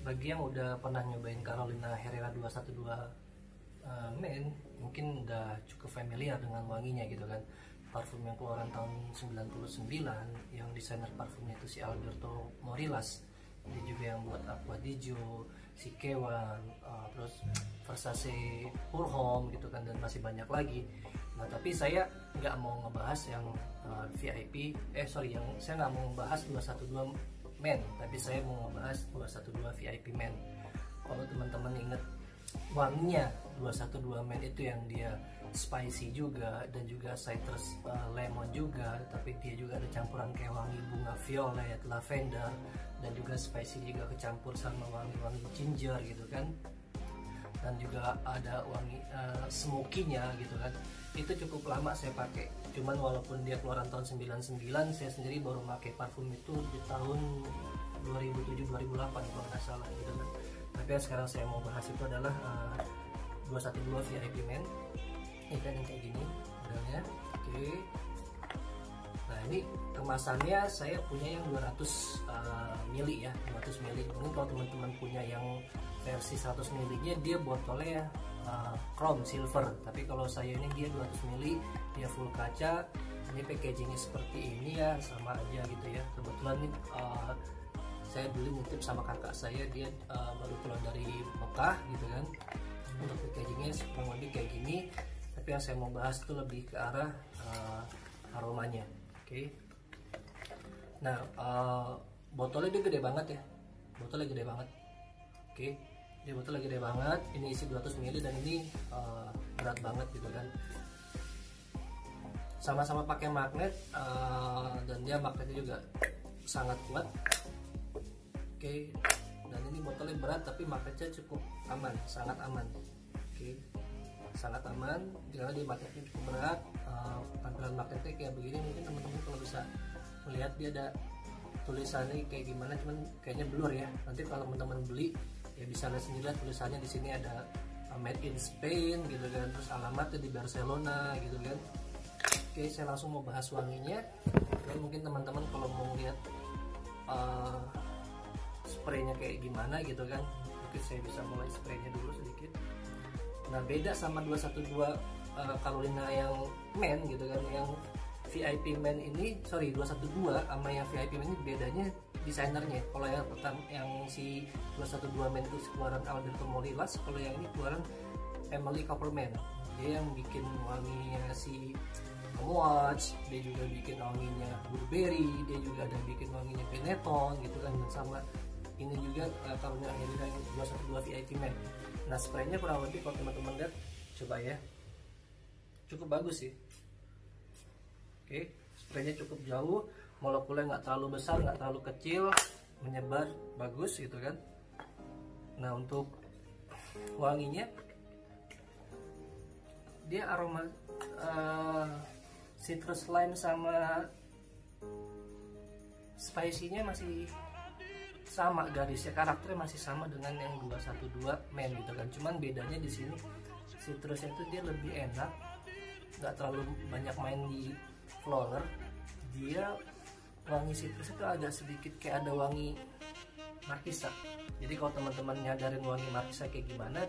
bagi yang udah pernah nyobain Carolina Herrera 212 Men, mungkin udah cukup familiar dengan wanginya gitu kan. Parfum yang keluaran tahun 99, yang desainer parfumnya itu si Alberto Morillas. Dia juga yang buat Acqua di Gio, si Kewan, terus Versace Pour Homme gitu kan, dan masih banyak lagi. Nah, tapi saya nggak mau ngebahas yang VIP, yang saya nggak mau ngebahas 212 Men, tapi saya mau ngebahas 212 VIP Men. Kalau teman-teman inget wanginya 212 Men itu yang dia spicy juga, dan juga citrus lemon juga, tapi dia juga ada campuran kayak wangi bunga violet, lavender, dan juga spicy juga kecampur sama wangi-wangi ginger gitu kan, dan juga ada wangi smoky-nya gitu kan. Itu cukup lama saya pakai, cuman walaupun dia keluaran tahun 99, saya sendiri baru pakai parfum itu di tahun 2007-2008 kalau nggak salah gitu kan. Tapi yang sekarang saya mau bahas itu adalah 212 VIP Men. Ini kan yang kayak gini modelnya. Oke. Nah, ini kemasannya saya punya yang 200 mili ya, 200 mili. Mungkin kalau teman-teman punya yang versi 100 milinya, dia botolnya chrome silver. Tapi kalau saya ini dia 200 mili, dia full kaca. Ini packagingnya seperti ini ya, sama aja gitu ya. Kebetulan nih saya beli nitip sama kakak saya, dia baru pulang dari Mekah gitu kan. Untuk packagingnya kurang lebih kayak gini. Tapi yang saya mau bahas itu lebih ke arah aromanya. Oke. Nah, botolnya dia gede banget ya. Botolnya gede banget. Oke. Dia botolnya gede banget. Ini isi 200 ml dan ini berat banget gitu kan. Sama-sama pakai magnet, dan dia magnetnya juga sangat kuat. Oke. Dan ini botolnya berat tapi magnetnya cukup aman, sangat aman. Oke. Sangat aman karena dia magnetnya cukup berat. Tampilan magnetnya kayak begini, mungkin teman-teman kalau bisa melihat dia ada tulisannya kayak gimana, cuman kayaknya blur ya. Nanti kalau teman-teman beli ya bisa lihat sendiri tulisannya. Di sini ada made in Spain gitu kan, terus alamatnya di Barcelona gitu kan. Oke, saya langsung mau bahas wanginya. Dan mungkin teman-teman kalau mau lihat spraynya kayak gimana gitu kan, mungkin saya bisa mulai spraynya dulu sedikit. Nah, beda sama 212 Carolina yang Men gitu kan, yang VIP Men ini, 212 sama yang VIP Men ini bedanya desainernya. Kalau yang pertama yang si 212 Men itu keluaran Alberto Morillas, kalau yang ini keluaran Emily Copperman. Dia yang bikin wanginya si Watch, dia juga bikin wanginya Burberry, dia juga ada bikin wanginya Benetton gitu kan, dan sama ini juga Carolina Herrera 212 VIP Men. Nah, spraynya kurang lebih kalau teman-teman lihat, coba ya, cukup bagus sih. Oke, spraynya cukup jauh, molekulnya nggak terlalu besar, nggak terlalu kecil, menyebar bagus gitu kan. Nah, untuk wanginya, dia aroma citrus lime sama spicy-nya masih sama garisnya, karakternya masih sama dengan yang 212 Men gitu kan. Cuman bedanya di sini citrusnya itu dia lebih enak, nggak terlalu banyak main di flower. Dia wangi citrus itu agak sedikit kayak ada wangi markisa. Jadi kalau teman-teman nyadarin wangi markisa kayak gimana,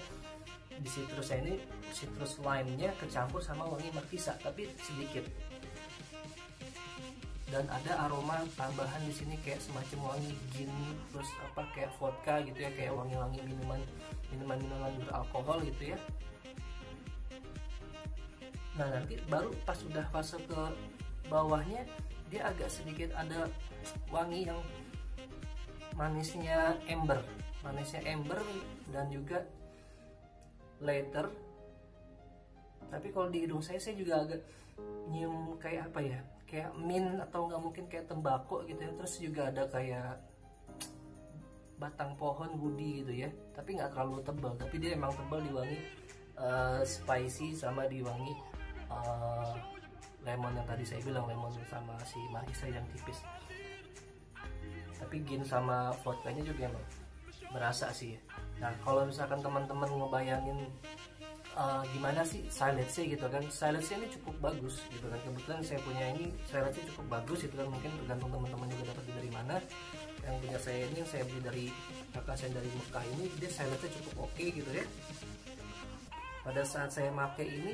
di citrusnya ini citrus lime-nya kecampur sama wangi markisa tapi sedikit. Dan ada aroma tambahan di sini kayak semacam wangi gin, terus kayak vodka gitu ya, kayak wangi-wangi minuman beralkohol gitu ya. Nah, nanti baru pas udah fase ke bawahnya, dia agak sedikit ada wangi yang manisnya ember dan juga leather. Tapi kalau di hidung saya juga agak nyium kayak kayak mint, atau nggak mungkin kayak tembakau gitu ya. Terus juga ada kayak batang pohon woody gitu ya, tapi nggak terlalu tebal, tapi dia emang tebal di wangi spicy sama di wangi lemon yang tadi saya bilang, lemon sama si markisa yang tipis. Tapi gin sama vodkanya juga emang berasa sih ya. Nah, kalau misalkan teman-teman ngebayangin gimana sih silence-nya gitu kan, silence-nya ini cukup bagus gitu kan. Kebetulan saya punya ini silence-nya cukup bagus gitu kan, mungkin tergantung teman-teman juga dapat dari mana. yang punya saya ini, yang saya beli dari kakak saya dari Mekah ini, dia silence-nya cukup oke gitu ya. Pada saat saya pakai ini,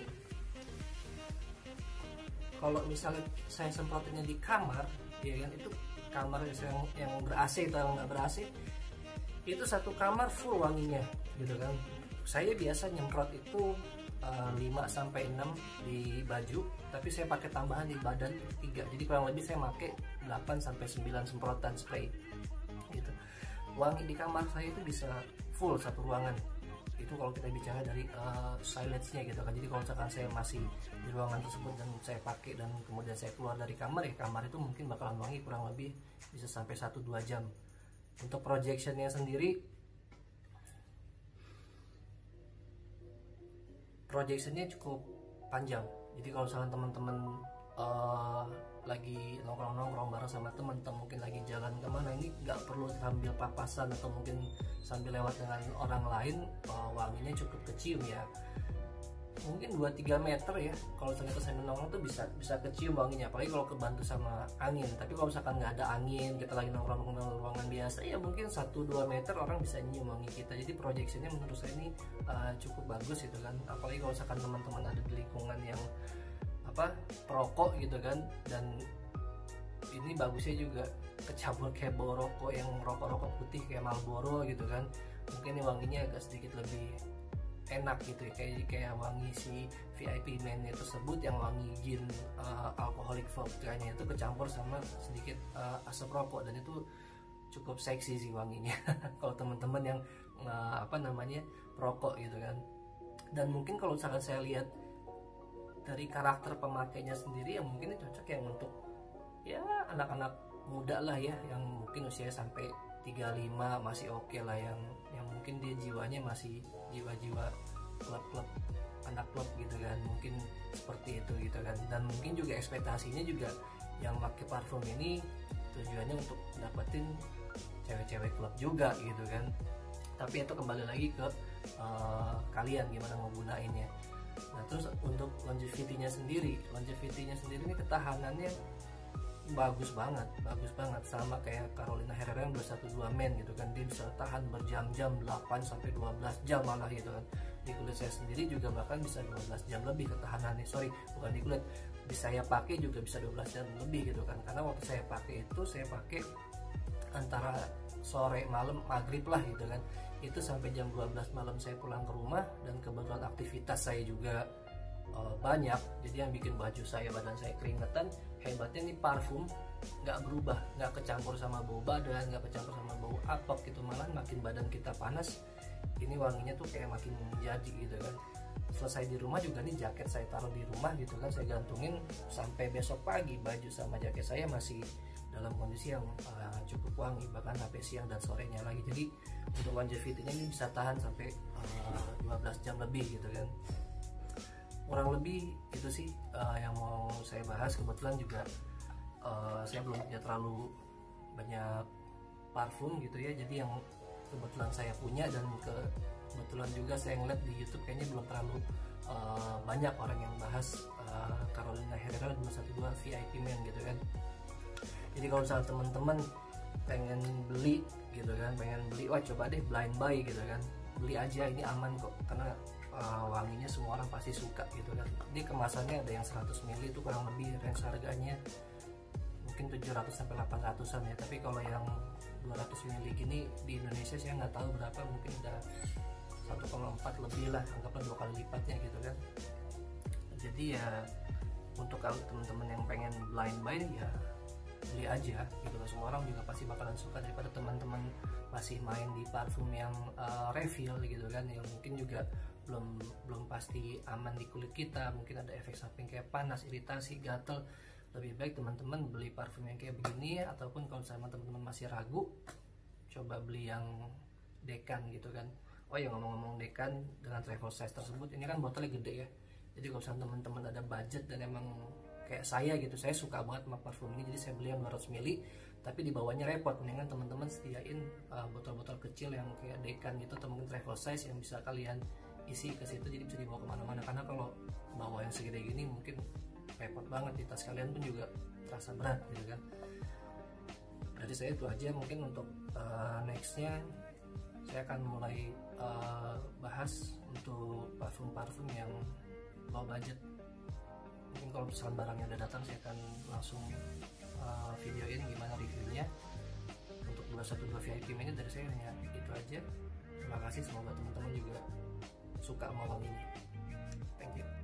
kalau misalnya saya semprotinnya di kamar, ya kan, itu kamar yang ber-AC atau nggak ber-AC, itu satu kamar full wanginya gitu kan. Saya biasa nyemprot itu 5-6 di baju, tapi saya pakai tambahan di badan 3, jadi kurang lebih saya pakai 8-9 semprotan spray gitu. Wangi di kamar saya itu bisa full satu ruangan, itu kalau kita bicara dari silence-nya gitu kan. Jadi kalau misalkan saya masih di ruangan tersebut dan saya pakai dan kemudian saya keluar dari kamar, ya kamar itu mungkin bakalan wangi kurang lebih bisa sampai 1-2 jam. Untuk projectionnya sendiri, projectionnya cukup panjang. Jadi kalau misalkan teman-teman lagi nongkrong bareng sama teman, atau mungkin lagi jalan kemana, ini nggak perlu sambil papasan atau mungkin sambil lewat dengan orang lain, wanginya cukup kecium ya. Mungkin 2-3 meter ya, kalau ternyata sambil nongkrong tuh bisa kecium wanginya, apalagi kalau kebantu sama angin. Tapi kalau misalkan nggak ada angin, kita lagi nongkrong ruangan biasa, ya mungkin 1-2 meter orang bisa nyium wangi kita. Jadi projectionnya menurut saya ini cukup bagus gitu kan. Apalagi kalau misalkan teman-teman ada di lingkungan yang perokok gitu kan, dan ini bagusnya juga kecampur kayak bau rokok, yang rokok putih kayak Marlboro gitu kan. Mungkin ini wanginya agak sedikit lebih enak gitu ya, kayak wangi si VIP Man-nya tersebut, yang wangi gin alcoholic vodka-nya itu kecampur sama sedikit asap rokok, dan itu cukup seksi sih wanginya kalau teman-teman yang perokok gitu kan. Dan mungkin kalau misalkan saya lihat dari karakter pemakainya sendiri, ya mungkin ini cocok yang untuk ya anak-anak muda lah ya, yang mungkin usia sampai 35 masih oke lah, yang mungkin dia jiwanya masih jiwa-jiwa klub anak klub gitu kan, mungkin seperti itu gitu kan. Dan mungkin juga ekspektasinya juga yang pakai parfum ini tujuannya untuk dapetin cewek-cewek klub juga gitu kan. Tapi itu kembali lagi ke kalian gimana mau gunainnya. Nah, terus untuk longevity-nya sendiri ini ketahanannya bagus banget, sama kayak Carolina Herrera yang 212 Men gitu kan. Dia bisa tahan berjam-jam, 8-12 jam malah gitu kan. Di kulit saya sendiri juga bahkan bisa 12 jam lebih ketahanannya. Bukan di kulit, bisa saya pakai juga bisa 12 jam lebih gitu kan. Karena waktu saya pakai itu, saya pakai antara sore malam maghrib lah gitu kan. Itu sampai jam 12 malam saya pulang ke rumah, dan kebetulan aktivitas saya juga banyak, jadi yang bikin baju saya, badan saya keringetan. Hebatnya nih parfum nggak berubah, nggak kecampur sama bau badan, nggak kecampur sama bau apok gitu, malah makin badan kita panas, ini wanginya tuh kayak makin menjadi gitu kan. Selesai di rumah juga nih, jaket saya taruh di rumah gitu kan, saya gantungin sampai besok pagi, baju sama jaket saya masih dalam kondisi yang cukup wangi, bahkan sampai siang dan sorenya lagi. Jadi untuk longevity-nya ini bisa tahan sampai 12 jam lebih gitu kan. Kurang lebih itu sih yang mau saya bahas. Kebetulan juga saya belum punya terlalu banyak parfum gitu ya, jadi yang kebetulan saya punya, dan kebetulan juga saya ngeliat di YouTube kayaknya belum terlalu banyak orang yang bahas Carolina Herrera 212 VIP Man gitu kan. Jadi kalau misalnya teman-teman pengen beli gitu kan, wah coba deh blind buy gitu kan, beli aja, ini aman kok, karena wanginya semua orang pasti suka gitu kan. Ini kemasannya ada yang 100 ml itu kurang lebih range harganya mungkin 700-800an ya, tapi kalau yang 200 ml gini di Indonesia saya nggak tahu berapa, mungkin udah 1,4 lebih lah, anggaplah 2 kali lipatnya gitu kan. Jadi ya untuk kalau teman-teman yang pengen blind buy ya beli aja gitu loh, semua orang juga pasti bakalan suka, daripada teman-teman masih main di parfum yang refill gitu kan, yang mungkin juga belum pasti aman di kulit kita, mungkin ada efek samping kayak panas, iritasi, gatel. Lebih baik teman-teman beli parfum yang kayak begini, ataupun kalau sama teman-teman masih ragu, coba beli yang Decan gitu kan. Oh ya, ngomong-ngomong Decan dengan travel size tersebut, ini kan botolnya gede ya, jadi kalau misalnya teman-teman ada budget dan emang kayak saya gitu, saya suka banget sama parfum ini, jadi saya beli yang 200 ml, tapi di bawahnya repot. Mendingan teman-teman sediain botol-botol kecil yang kayak Decan gitu, atau mungkin travel size yang bisa kalian isi ke situ, jadi bisa dibawa kemana-mana. Karena kalau bawa yang segede gini mungkin repot banget, di tas kalian pun juga terasa berat gitu kan. Dari saya itu aja. Mungkin untuk nextnya saya akan mulai bahas untuk parfum-parfum yang low budget. Mungkin kalau misalkan barangnya udah datang, saya akan langsung videoin gimana reviewnya. Untuk 212 VIP ini dari saya hanya itu aja. Terima kasih, semoga teman-teman juga suka sama wanginya. Thank you.